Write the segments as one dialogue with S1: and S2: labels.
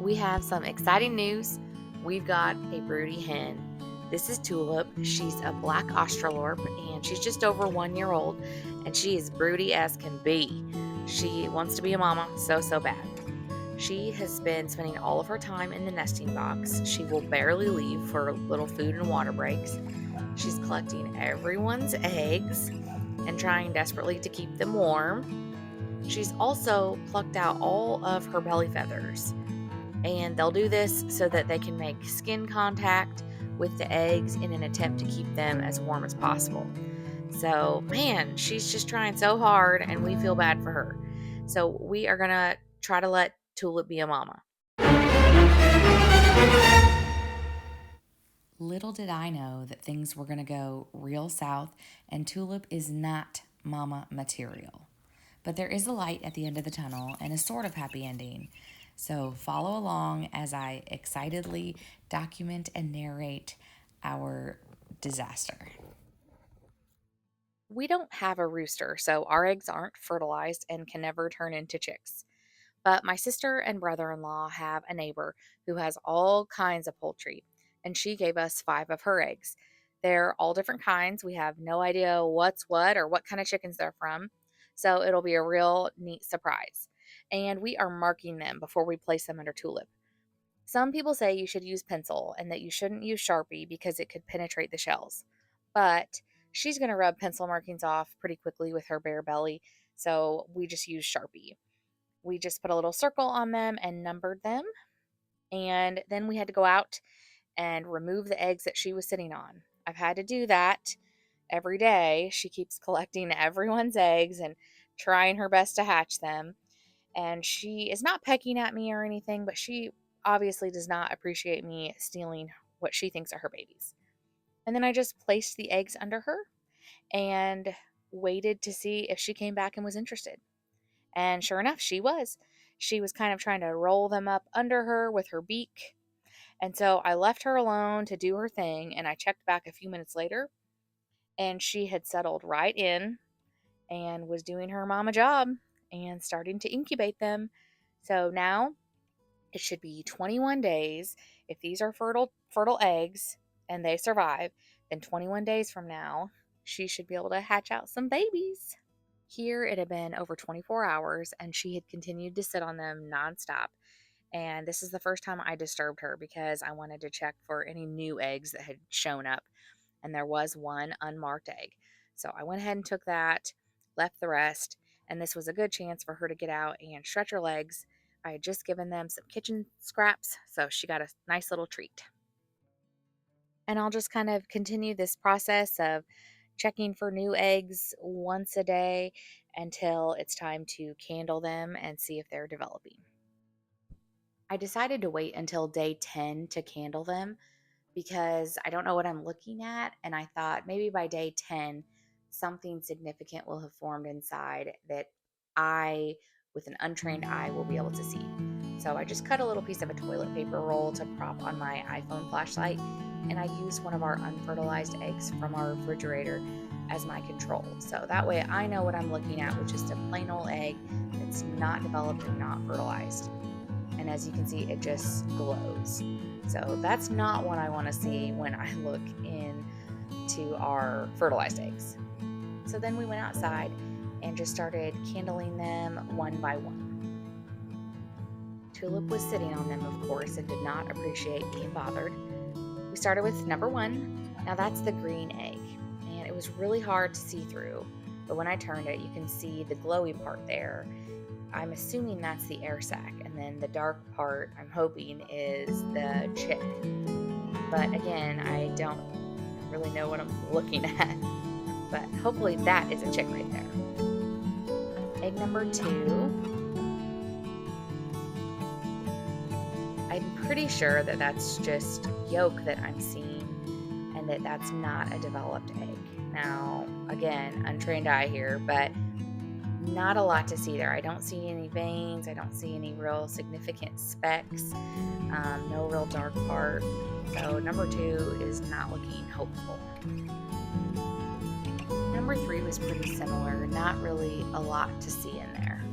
S1: We have some exciting news. We've got a broody hen. This is Tulip. She's a black Australorp and she's just over 1 year old, and she is broody as can be. She wants to be a mama so bad. She has been spending all of her time in the nesting box. She will barely leave for little food and water breaks. She's collecting everyone's eggs and trying desperately to keep them warm. She's also plucked out all of her belly feathers, and they'll do this so that they can make skin contact with the eggs in an attempt to keep them as warm as possible. So, man, she's just trying so hard, and we feel bad for her. So, we are going to try to let Tulip be a mama. Little did I know that things were going to go real south, and Tulip is not mama material. But there is a light at the end of the tunnel and a sort of happy ending. So follow along as I excitedly document and narrate our disaster. We don't have a rooster, so our eggs aren't fertilized and can never turn into chicks. But my sister and brother-in-law have a neighbor who has all kinds of poultry, and she gave us 5 of her eggs. They're all different kinds. We have no idea what's what or what kind of chickens they're from, so it'll be a real neat surprise. And we are marking them before we place them under Tulip. Some people say you should use pencil and that you shouldn't use Sharpie because it could penetrate the shells. But she's going to rub pencil markings off pretty quickly with her bare belly, so we just use Sharpie. We just put a little circle on them and numbered them. And then we had to go out and remove the eggs that she was sitting on. I've had to do that every day. She keeps collecting everyone's eggs and trying her best to hatch them. And she is not pecking at me or anything, but she obviously does not appreciate me stealing what she thinks are her babies. And then I just placed the eggs under her and waited to see if she came back and was interested. And sure enough, she was. She was kind of trying to roll them up under her with her beak. And so I left her alone to do her thing, and I checked back a few minutes later, and she had settled right in and was doing her mama job and starting to incubate them. So now it should be 21 days. If these are fertile eggs and they survive, then 21 days from now, she should be able to hatch out some babies. Here it had been over 24 hours, and she had continued to sit on them nonstop. And this is the first time I disturbed her because I wanted to check for any new eggs that had shown up. And there was one unmarked egg. So I went ahead and took that, left the rest, and this was a good chance for her to get out and stretch her legs. I had just given them some kitchen scraps, so she got a nice little treat. And I'll just kind of continue this process of checking for new eggs once a day until it's time to candle them and see if they're developing. I decided to wait until day 10 to candle them because I don't know what I'm looking at, and I thought maybe by day 10 something significant will have formed inside that I, with an untrained eye, will be able to see. So I just cut a little piece of a toilet paper roll to prop on my iPhone flashlight, and I used one of our unfertilized eggs from our refrigerator as my control. So that way I know what I'm looking at, which is a plain old egg that's not developed and not fertilized. And as you can see, it just glows. So that's not what I want to see when I look into our fertilized eggs. So then we went outside and just started candling them one by one. Tulip was sitting on them, of course, and did not appreciate being bothered. We started with number 1. Now that's the green egg, and it was really hard to see through, but when I turned it, you can see the glowy part there. I'm assuming that's the air sac, and then the dark part, I'm hoping, is the chick. But again, I don't really know what I'm looking at, but hopefully that is a chick right there. Egg number 2. I'm pretty sure that that's just yolk that I'm seeing, and that that's not a developed egg. Now, again, untrained eye here, but not a lot to see there. I don't see any veins. I don't see any real significant specks. No real dark part. So number 2 is not looking hopeful. Number 3 was pretty similar. Not really a lot to see in there.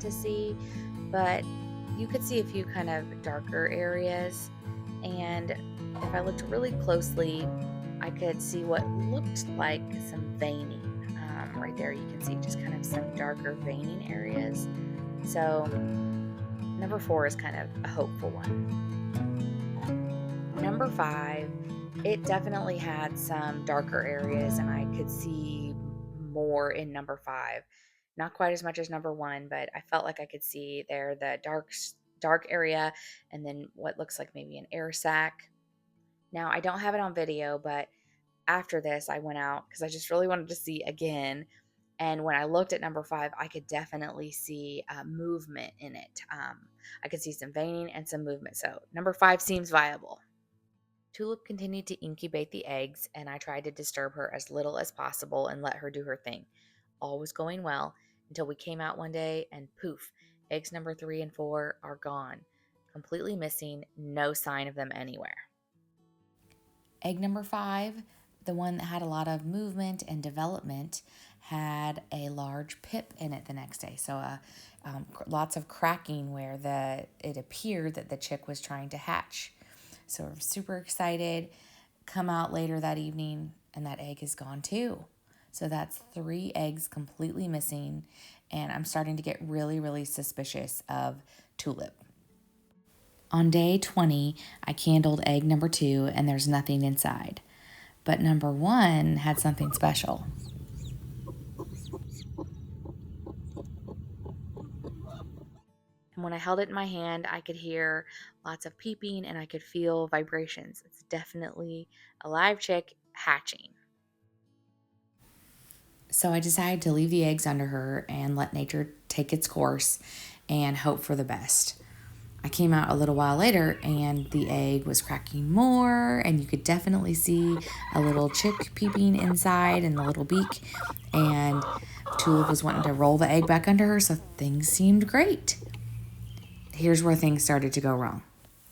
S1: to see, but you could see a few kind of darker areas. And if I looked really closely, I could see what looked like some veining. Right there, you can see just kind of some darker veining areas. So, number 4 is kind of a hopeful one. Number 5, it definitely had some darker areas, and I could see more in number 5. Not quite as much as number 1, but I felt like I could see there the dark area and then what looks like maybe an air sac. Now, I don't have it on video, but after this, I went out because I just really wanted to see again. And when I looked at number 5, I could definitely see movement in it. I could see some veining and some movement. So, number 5 seems viable. Tulip continued to incubate the eggs, and I tried to disturb her as little as possible and let her do her thing. All was going well until we came out one day and poof, eggs number 3 and 4 are gone. Completely missing, no sign of them anywhere. Egg number 5, the one that had a lot of movement and development, had a large pip in it the next day. So lots of cracking where it appeared that the chick was trying to hatch. So we're super excited. Come out later that evening, and that egg is gone too. So that's 3 eggs completely missing, and I'm starting to get really, really suspicious of Tulip. On day 20, I candled egg number 2, and there's nothing inside. But number 1 had something special. And when I held it in my hand, I could hear lots of peeping and I could feel vibrations. It's definitely a live chick hatching. So I decided to leave the eggs under her and let nature take its course and hope for the best. I came out a little while later and the egg was cracking more, and you could definitely see a little chick peeping inside and the little beak. And Tulip was wanting to roll the egg back under her, so things seemed great. Here's where things started to go wrong.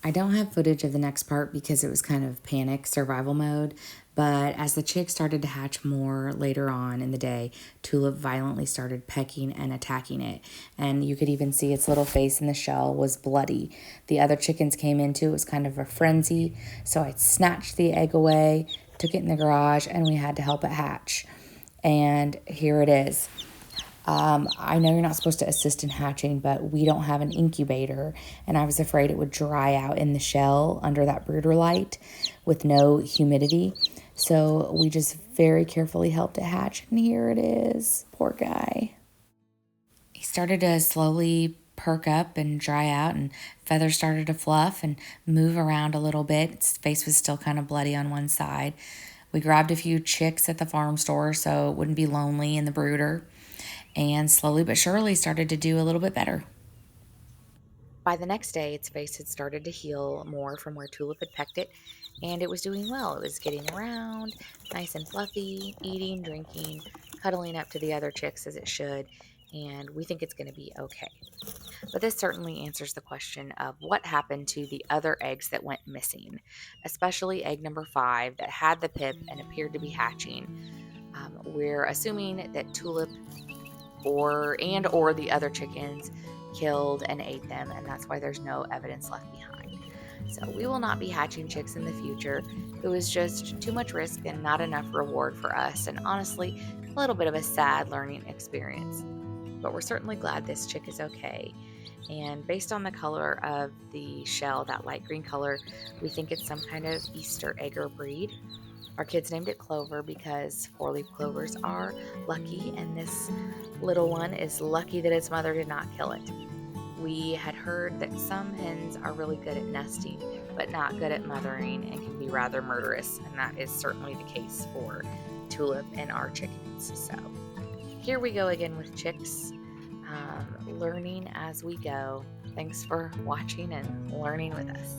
S1: I don't have footage of the next part because it was kind of panic survival mode, but as the chick started to hatch more later on in the day, Tulip violently started pecking and attacking it, and you could even see its little face in the shell was bloody. The other chickens came into it was kind of a frenzy, so I snatched the egg away, took it in the garage, and we had to help it hatch. And here it is. I know you're not supposed to assist in hatching, but we don't have an incubator, and I was afraid it would dry out in the shell under that brooder light with no humidity. So we just very carefully helped it hatch, and here it is. Poor guy. He started to slowly perk up and dry out, and feathers started to fluff and move around a little bit. Its face was still kind of bloody on one side. We grabbed a few chicks at the farm store so it wouldn't be lonely in the brooder, and slowly but surely started to do a little bit better. By the next day, its face had started to heal more from where Tulip had pecked it, and it was doing well. It was getting around, nice and fluffy, eating, drinking, cuddling up to the other chicks as it should, and we think it's going to be okay. But this certainly answers the question of what happened to the other eggs that went missing, especially egg number 5 that had the pip and appeared to be hatching. We're assuming that Tulip or the other chickens killed and ate them, and that's why there's no evidence left behind. So we will not be hatching chicks in the future. It was just too much risk and not enough reward for us, and honestly, a little bit of a sad learning experience. But we're certainly glad this chick is okay. And based on the color of the shell, that light green color, we think it's some kind of Easter egg or breed. Our kids named it Clover because 4-leaf clovers are lucky, and this little one is lucky that its mother did not kill it. We had heard that some hens are really good at nesting, but not good at mothering and can be rather murderous, and that is certainly the case for Tulip and our chickens. So here we go again with chicks, learning as we go. Thanks for watching and learning with us.